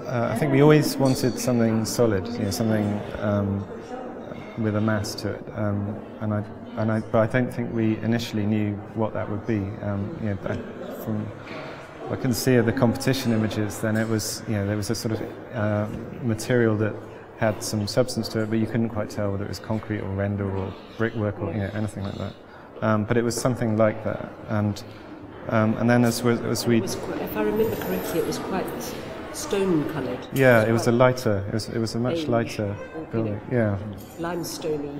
I think we always wanted something solid, something with a mass to it, but I don't think we initially knew what that would be. I can see the competition images. Then it was, there was a sort of material that had some substance to it, but you couldn't quite tell whether it was concrete or render or brickwork or anything like that. But it was something like that, and then as we, if I remember correctly, it was quite stone-coloured. Yeah, it was a lighter. It was a much lighter building. Yeah, limestoney,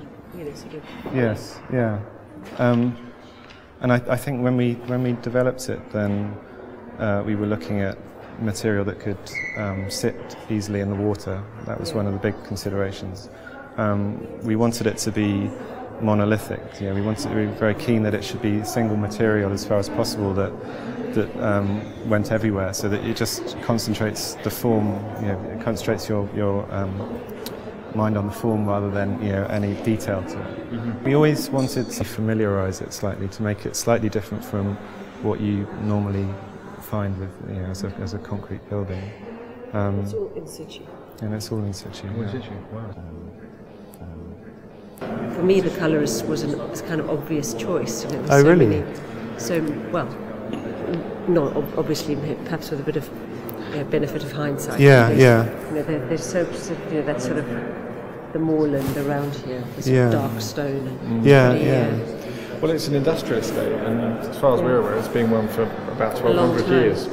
sort of. Yes, yeah. And I think when we developed it, then we were looking at material that could sit easily in the water. That was one of the big considerations. We wanted it to be monolithic. We were very keen that it should be single material as far as possible, that went everywhere, so that it just concentrates the form. It concentrates your mind on the form rather than any detail to it. Mm-hmm. We always wanted to familiarise it slightly, to make it slightly different from what you normally find with as a concrete building. It's all in situ. And it's all in situ. Wow. For me, the colour was a kind of obvious choice. And it was really? Not obviously, perhaps with a bit of benefit of hindsight. Yeah. There's so that sort of the moorland around here, the sort of dark stone. And Well, it's an industrial estate, and as far as we're aware, it's been one for about 1,200 years.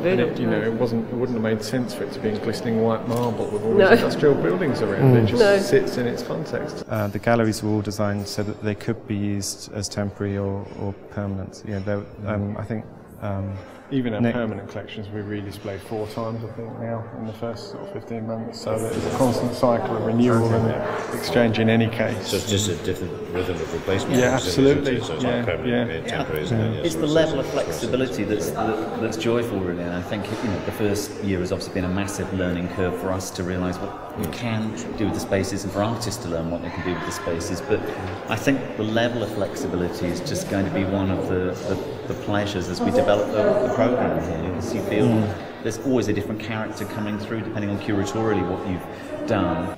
And it wouldn't have made sense for it to be in glistening white marble with all these industrial buildings around. It just sits in its context. The galleries were all designed so that they could be used as temporary or permanent. I think. Even our permanent collections we redisplay 4 times, I think, now in the first sort of 15 months. So there's a constant cycle of renewal and exchange in any case. So it's just a different rhythm of replacement. Yeah, absolutely. So it's like permanent, temporary, isn't it? It's the level of flexibility that's joyful, really. And I think the first year has obviously been a massive learning curve for us to realise what we can do with the spaces, and for artists to learn what they can do with the spaces. But I think the level of flexibility is just going to be one of the pleasures as we develop the program here, because you feel there's always a different character coming through depending on curatorially what you've done.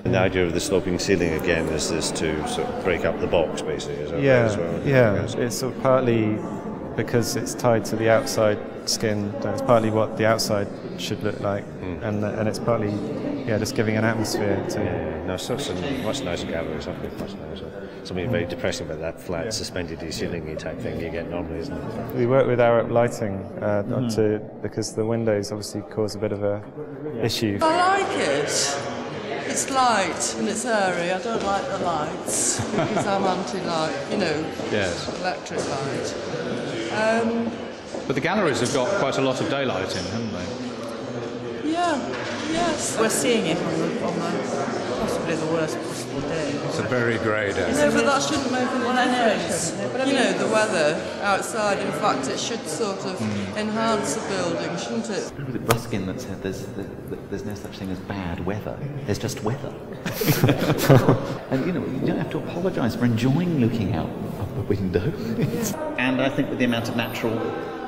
And the idea of the sloping ceiling again is this to sort of break up the box, basically, is that right as well? Yeah, it's sort of partly because it's tied to the outside skin. It's partly what the outside should look like, and it's partly just giving an atmosphere to. No, so some much nicer galleries, I think, much nicer. Something very depressing about that flat, suspended ceiling type thing you get normally, isn't it? We work with Arab lighting because the windows obviously cause a bit of a issue. I like it. It's light and it's airy. I don't like the lights because I'm anti-light, electric light. But the galleries have got quite a lot of daylight in, haven't they? Yes. We're seeing it on the possibly the worst possible day. It's a very grey day. No, but that shouldn't make any difference. The weather outside, in fact, it should sort of enhance the building, shouldn't it? With Ruskin that said there's no such thing as bad weather, there's just weather. And you don't have to apologise for enjoying looking out of the window. And I think with the amount of natural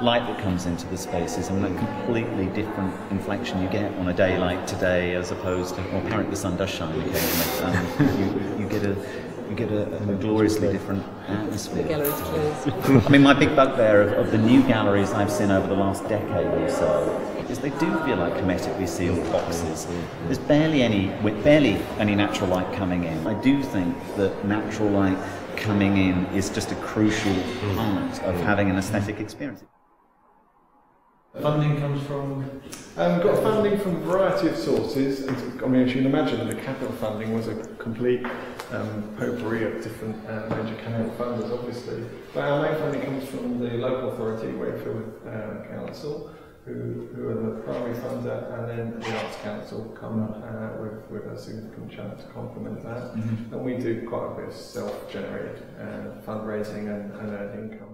light that comes into the spaces and a completely different inflection you get on a day like today, as opposed to, apparently the sun does shine occasionally, you get a gloriously different atmosphere. The gallery's closed. I mean, my big bugbear of the new galleries I've seen over the last decade or so is they do feel like hermetically sealed boxes. There's barely any natural light coming in. I do think that natural light coming in is just a crucial part of having an aesthetic experience. Funding comes from... got funding from a variety of sources. And, as you can imagine, the capital funding was a complete potpourri of different major capital funders, obviously. But our main funding comes from the local authority, Wakefield Council, who are the primary funder, and then the Arts Council come with a significant chunk to complement that. And we do quite a bit of self-generated fundraising and earned income.